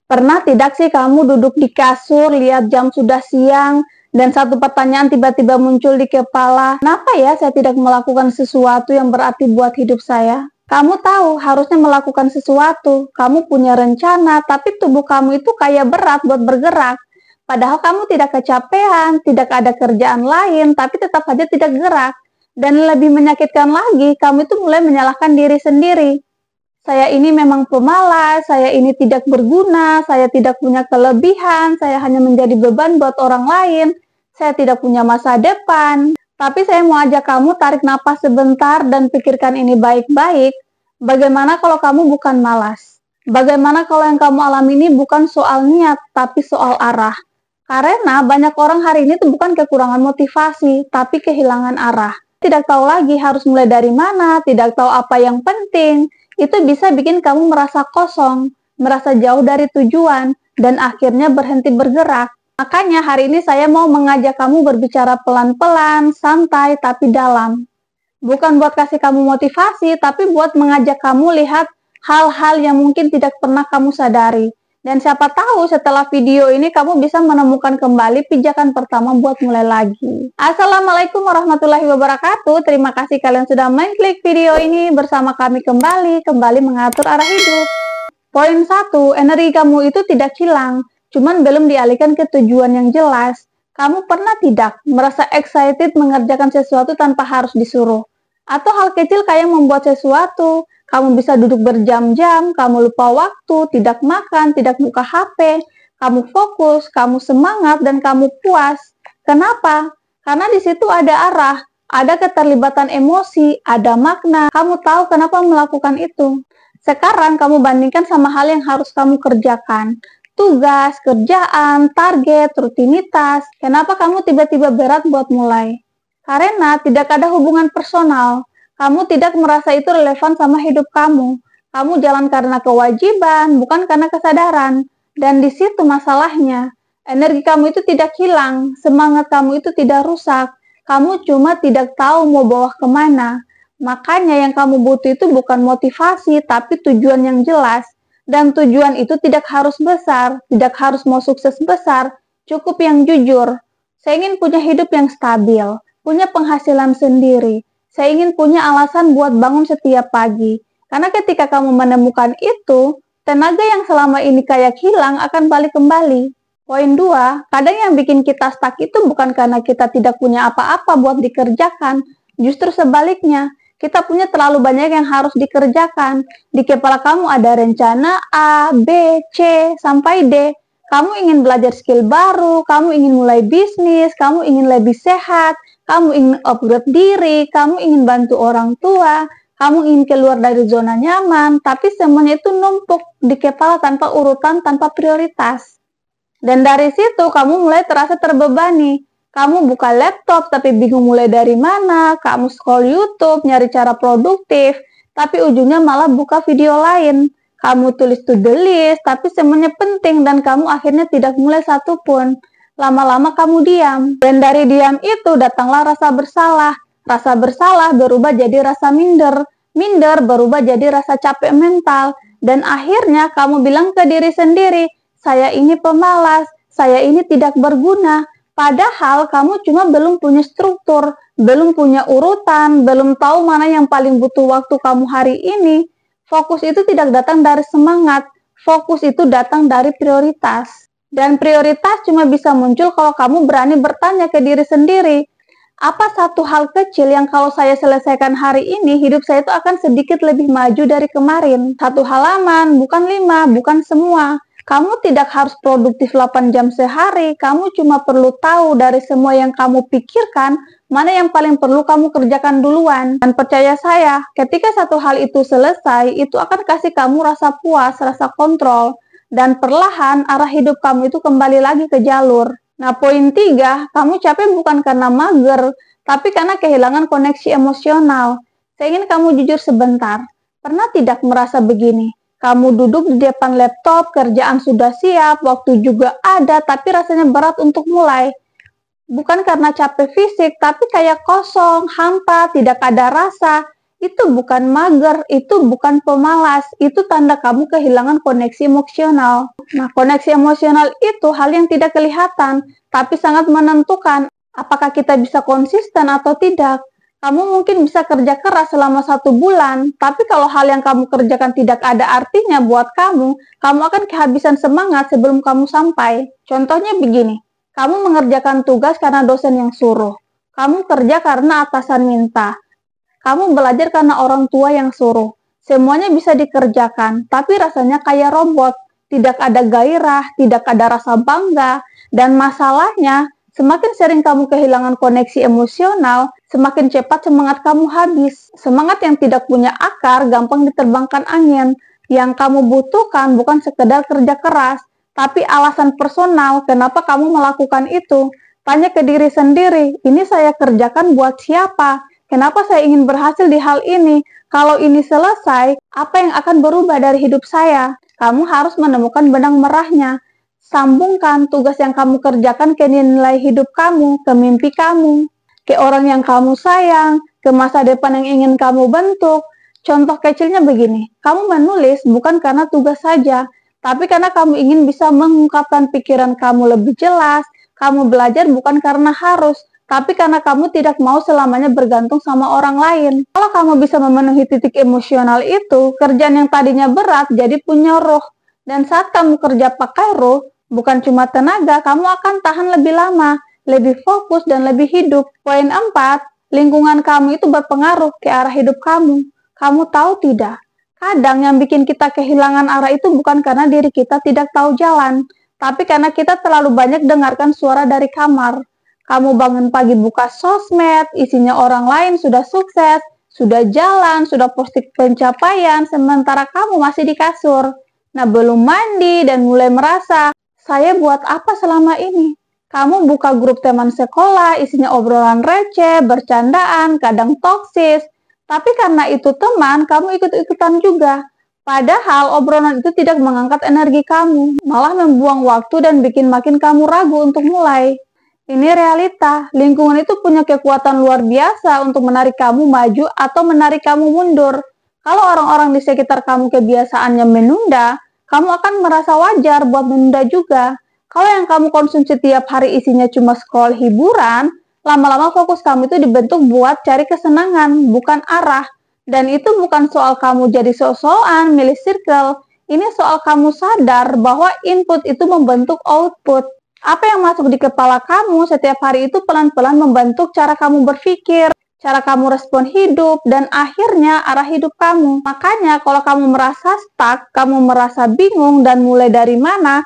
Pernah tidak sih kamu duduk di kasur, lihat jam sudah siang, dan satu pertanyaan tiba-tiba muncul di kepala, kenapa ya saya tidak melakukan sesuatu yang berarti buat hidup saya? Kamu tahu harusnya melakukan sesuatu, kamu punya rencana, tapi tubuh kamu itu kayak berat buat bergerak. Padahal kamu tidak kecapean, tidak ada kerjaan lain, tapi tetap saja tidak gerak. Dan lebih menyakitkan lagi, kamu itu mulai menyalahkan diri sendiri. Saya ini memang pemalas, saya ini tidak berguna, saya tidak punya kelebihan, saya hanya menjadi beban buat orang lain, saya tidak punya masa depan. Tapi saya mau ajak kamu tarik napas sebentar dan pikirkan ini baik-baik. Bagaimana kalau kamu bukan malas? Bagaimana kalau yang kamu alami ini bukan soal niat, tapi soal arah? Karena banyak orang hari ini tuh bukan kekurangan motivasi, tapi kehilangan arah. Tidak tahu lagi harus mulai dari mana, tidak tahu apa yang penting. Itu bisa bikin kamu merasa kosong, merasa jauh dari tujuan, dan akhirnya berhenti bergerak. Makanya hari ini saya mau mengajak kamu berbicara pelan-pelan, santai, tapi dalam. Bukan buat kasih kamu motivasi, tapi buat mengajak kamu lihat hal-hal yang mungkin tidak pernah kamu sadari. Dan siapa tahu setelah video ini kamu bisa menemukan kembali pijakan pertama buat mulai lagi. Assalamualaikum warahmatullahi wabarakatuh. Terima kasih kalian sudah mengklik video ini bersama kami kembali mengatur arah hidup. Poin 1, energi kamu itu tidak hilang, cuman belum dialihkan ke tujuan yang jelas. Kamu pernah tidak merasa excited mengerjakan sesuatu tanpa harus disuruh? Atau hal kecil kayak membuat sesuatu, kamu bisa duduk berjam-jam, kamu lupa waktu, tidak makan, tidak buka HP, kamu fokus, kamu semangat, dan kamu puas. Kenapa? Karena di situ ada arah, ada keterlibatan emosi, ada makna. Kamu tahu kenapa melakukan itu. Sekarang kamu bandingkan sama hal yang harus kamu kerjakan. Tugas, kerjaan, target, rutinitas. Kenapa kamu tiba-tiba berat buat mulai? Karena tidak ada hubungan personal. Kamu tidak merasa itu relevan sama hidup kamu. Kamu jalan karena kewajiban, bukan karena kesadaran. Dan di situ masalahnya. Energi kamu itu tidak hilang, semangat kamu itu tidak rusak. Kamu cuma tidak tahu mau bawa kemana. Makanya yang kamu butuh itu bukan motivasi, tapi tujuan yang jelas. Dan tujuan itu tidak harus besar, tidak harus mau sukses besar, cukup yang jujur. Saya ingin punya hidup yang stabil, punya penghasilan sendiri. Saya ingin punya alasan buat bangun setiap pagi. Karena ketika kamu menemukan itu, tenaga yang selama ini kayak hilang akan balik kembali. Poin 2, kadang yang bikin kita stuck itu bukan karena kita tidak punya apa-apa buat dikerjakan. Justru sebaliknya, kita punya terlalu banyak yang harus dikerjakan. Di kepala kamu ada rencana A, B, C, sampai D. Kamu ingin belajar skill baru, kamu ingin mulai bisnis, kamu ingin lebih sehat, kamu ingin upgrade diri, kamu ingin bantu orang tua, kamu ingin keluar dari zona nyaman, tapi semuanya itu numpuk di kepala tanpa urutan, tanpa prioritas. Dan dari situ kamu mulai terasa terbebani. Kamu buka laptop tapi bingung mulai dari mana, kamu scroll YouTube, nyari cara produktif, tapi ujungnya malah buka video lain. Kamu tulis to-do list, tapi semuanya penting dan kamu akhirnya tidak mulai satupun. Lama-lama kamu diam, dan dari diam itu datanglah rasa bersalah. Rasa bersalah berubah jadi rasa minder, minder berubah jadi rasa capek mental, dan akhirnya kamu bilang ke diri sendiri, saya ini pemalas, saya ini tidak berguna. Padahal kamu cuma belum punya struktur, belum punya urutan, belum tahu mana yang paling butuh waktu kamu hari ini. Fokus itu tidak datang dari semangat, fokus itu datang dari prioritas. Dan prioritas cuma bisa muncul kalau kamu berani bertanya ke diri sendiri, apa satu hal kecil yang kalau saya selesaikan hari ini, hidup saya itu akan sedikit lebih maju dari kemarin. Satu halaman, bukan 5, bukan semua. Kamu tidak harus produktif 8 jam sehari, kamu cuma perlu tahu dari semua yang kamu pikirkan, mana yang paling perlu kamu kerjakan duluan. Dan percaya saya, ketika satu hal itu selesai, itu akan kasih kamu rasa puas, rasa kontrol. Dan perlahan arah hidup kamu itu kembali lagi ke jalur. Nah, poin 3, kamu capek bukan karena mager, tapi karena kehilangan koneksi emosional. Saya ingin kamu jujur sebentar. Pernah tidak merasa begini? Kamu duduk di depan laptop, kerjaan sudah siap, waktu juga ada, tapi rasanya berat untuk mulai. Bukan karena capek fisik, tapi kayak kosong, hampa, tidak ada rasa. Itu bukan mager, itu bukan pemalas, itu tanda kamu kehilangan koneksi emosional. Nah, koneksi emosional itu hal yang tidak kelihatan, tapi sangat menentukan apakah kita bisa konsisten atau tidak. Kamu mungkin bisa kerja keras selama 1 bulan, tapi kalau hal yang kamu kerjakan tidak ada artinya buat kamu akan kehabisan semangat sebelum kamu sampai. Contohnya begini, kamu mengerjakan tugas karena dosen yang suruh. Kamu kerja karena atasan minta. Kamu belajar karena orang tua yang suruh. Semuanya bisa dikerjakan, tapi rasanya kayak robot. Tidak ada gairah, tidak ada rasa bangga. Dan masalahnya, semakin sering kamu kehilangan koneksi emosional, semakin cepat semangat kamu habis. Semangat yang tidak punya akar gampang diterbangkan angin. Yang kamu butuhkan bukan sekedar kerja keras, tapi alasan personal kenapa kamu melakukan itu. Tanya ke diri sendiri, ini saya kerjakan buat siapa? Kenapa saya ingin berhasil di hal ini? Kalau ini selesai, apa yang akan berubah dari hidup saya? Kamu harus menemukan benang merahnya. Sambungkan tugas yang kamu kerjakan ke nilai hidup kamu, ke mimpi kamu, ke orang yang kamu sayang, ke masa depan yang ingin kamu bentuk. Contoh kecilnya begini, kamu menulis bukan karena tugas saja, tapi karena kamu ingin bisa mengungkapkan pikiran kamu lebih jelas. Kamu belajar bukan karena harus, tapi karena kamu tidak mau selamanya bergantung sama orang lain. Kalau kamu bisa memenuhi titik emosional itu, kerjaan yang tadinya berat jadi punya roh. Dan saat kamu kerja pakai roh, bukan cuma tenaga, kamu akan tahan lebih lama, lebih fokus, dan lebih hidup. Poin 4, lingkungan kamu itu berpengaruh ke arah hidup kamu. Kamu tahu tidak? Kadang yang bikin kita kehilangan arah itu bukan karena diri kita tidak tahu jalan, tapi karena kita terlalu banyak dengarkan suara dari kamar. Kamu bangun pagi buka sosmed, isinya orang lain sudah sukses, sudah jalan, sudah posting pencapaian, sementara kamu masih di kasur. Nah, belum mandi dan mulai merasa, saya buat apa selama ini? Kamu buka grup teman sekolah, isinya obrolan receh, bercandaan, kadang toksis. Tapi karena itu teman, kamu ikut-ikutan juga. Padahal obrolan itu tidak mengangkat energi kamu, malah membuang waktu dan bikin makin kamu ragu untuk mulai. Ini realita, lingkungan itu punya kekuatan luar biasa untuk menarik kamu maju atau menarik kamu mundur. Kalau orang-orang di sekitar kamu kebiasaannya menunda, kamu akan merasa wajar buat menunda juga. Kalau yang kamu konsumsi tiap hari isinya cuma scroll hiburan, lama-lama fokus kamu itu dibentuk buat cari kesenangan, bukan arah. Dan itu bukan soal kamu jadi sok-sokan, milih circle. Ini soal kamu sadar bahwa input itu membentuk output. Apa yang masuk di kepala kamu setiap hari itu pelan-pelan membentuk cara kamu berpikir, cara kamu respon hidup, dan akhirnya arah hidup kamu. Makanya kalau kamu merasa stuck, kamu merasa bingung dan mulai dari mana,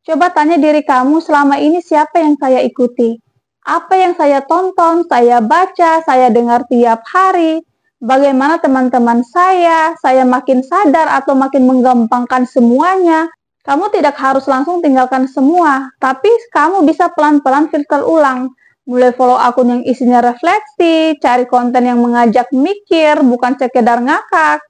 coba tanya diri kamu selama ini siapa yang saya ikuti. Apa yang saya tonton, saya baca, saya dengar tiap hari. Bagaimana teman-teman saya makin sadar atau makin menggampangkan semuanya. Kamu tidak harus langsung tinggalkan semua, tapi kamu bisa pelan-pelan filter ulang. Mulai follow akun yang isinya refleksi, cari konten yang mengajak mikir, bukan sekedar ngakak.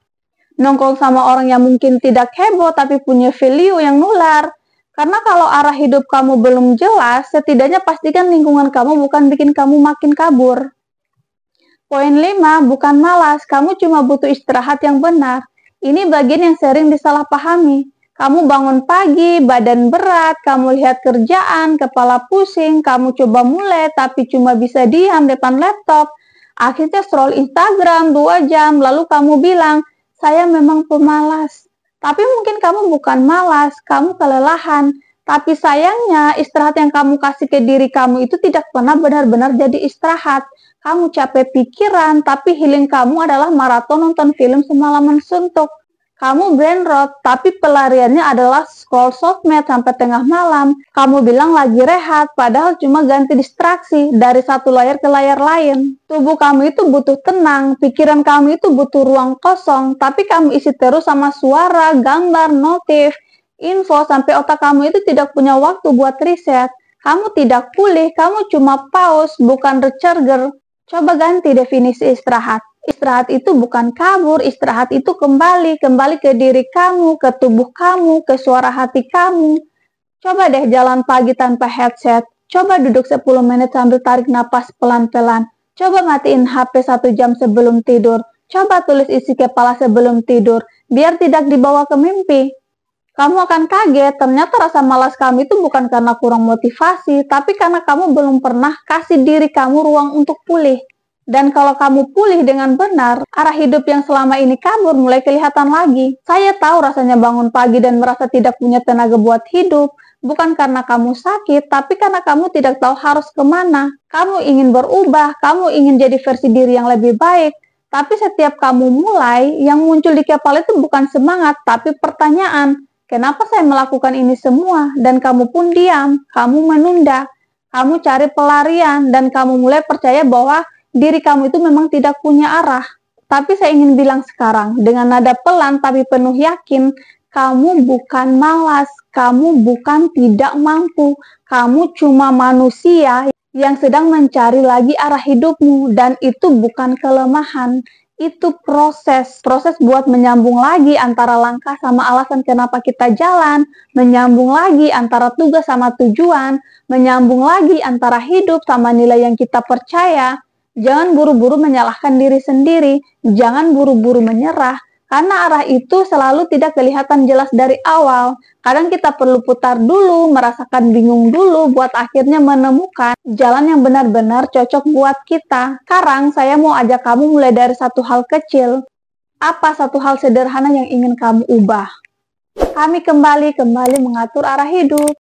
Nongkrong sama orang yang mungkin tidak heboh, tapi punya value yang nular. Karena kalau arah hidup kamu belum jelas, setidaknya pastikan lingkungan kamu bukan bikin kamu makin kabur. Poin 5, bukan malas, kamu cuma butuh istirahat yang benar. Ini bagian yang sering disalahpahami. Kamu bangun pagi, badan berat, kamu lihat kerjaan, kepala pusing, kamu coba mulai tapi cuma bisa diam depan laptop. Akhirnya scroll Instagram 2 jam, lalu kamu bilang, saya memang pemalas. Tapi mungkin kamu bukan malas, kamu kelelahan. Tapi sayangnya istirahat yang kamu kasih ke diri kamu itu tidak pernah benar-benar jadi istirahat. Kamu capek pikiran, tapi healing kamu adalah maraton nonton film semalaman suntuk. Kamu brain rot, tapi pelariannya adalah scroll sosmed sampai tengah malam. Kamu bilang lagi rehat, padahal cuma ganti distraksi dari satu layar ke layar lain. Tubuh kamu itu butuh tenang, pikiran kamu itu butuh ruang kosong, tapi kamu isi terus sama suara, gambar, notif, info, sampai otak kamu itu tidak punya waktu buat riset. Kamu tidak pulih, kamu cuma pause, bukan recharger. Coba ganti definisi istirahat. Istirahat itu bukan kabur, istirahat itu kembali ke diri kamu, ke tubuh kamu, ke suara hati kamu. Coba deh jalan pagi tanpa headset, coba duduk 10 menit sambil tarik napas pelan-pelan, coba matiin HP 1 jam sebelum tidur, Coba tulis isi kepala sebelum tidur, biar tidak dibawa ke mimpi. Kamu akan kaget, ternyata rasa malas kamu itu bukan karena kurang motivasi, tapi karena kamu belum pernah kasih diri kamu ruang untuk pulih. Dan kalau kamu pulih dengan benar, arah hidup yang selama ini kabur mulai kelihatan lagi. Saya tahu rasanya bangun pagi dan merasa tidak punya tenaga buat hidup, bukan karena kamu sakit, tapi karena kamu tidak tahu harus kemana. Kamu ingin berubah, kamu ingin jadi versi diri yang lebih baik, tapi setiap kamu mulai, yang muncul di kepala itu bukan semangat, tapi pertanyaan. Kenapa saya melakukan ini semua? Dan kamu pun diam, kamu menunda, kamu cari pelarian, dan kamu mulai percaya bahwa diri kamu itu memang tidak punya arah. Tapi saya ingin bilang sekarang, dengan nada pelan tapi penuh yakin, kamu bukan malas, kamu bukan tidak mampu, kamu cuma manusia yang sedang mencari lagi arah hidupmu, dan itu bukan kelemahan. Itu proses buat menyambung lagi antara langkah sama alasan kenapa kita jalan, menyambung lagi antara tugas sama tujuan, menyambung lagi antara hidup sama nilai yang kita percaya. Jangan buru-buru menyalahkan diri sendiri, jangan buru-buru menyerah, karena arah itu selalu tidak kelihatan jelas dari awal. Kadang kita perlu putar dulu, merasakan bingung dulu, buat akhirnya menemukan jalan yang benar-benar cocok buat kita. Sekarang saya mau ajak kamu mulai dari satu hal kecil. Apa satu hal sederhana yang ingin kamu ubah? Kami kembali mengatur arah hidup.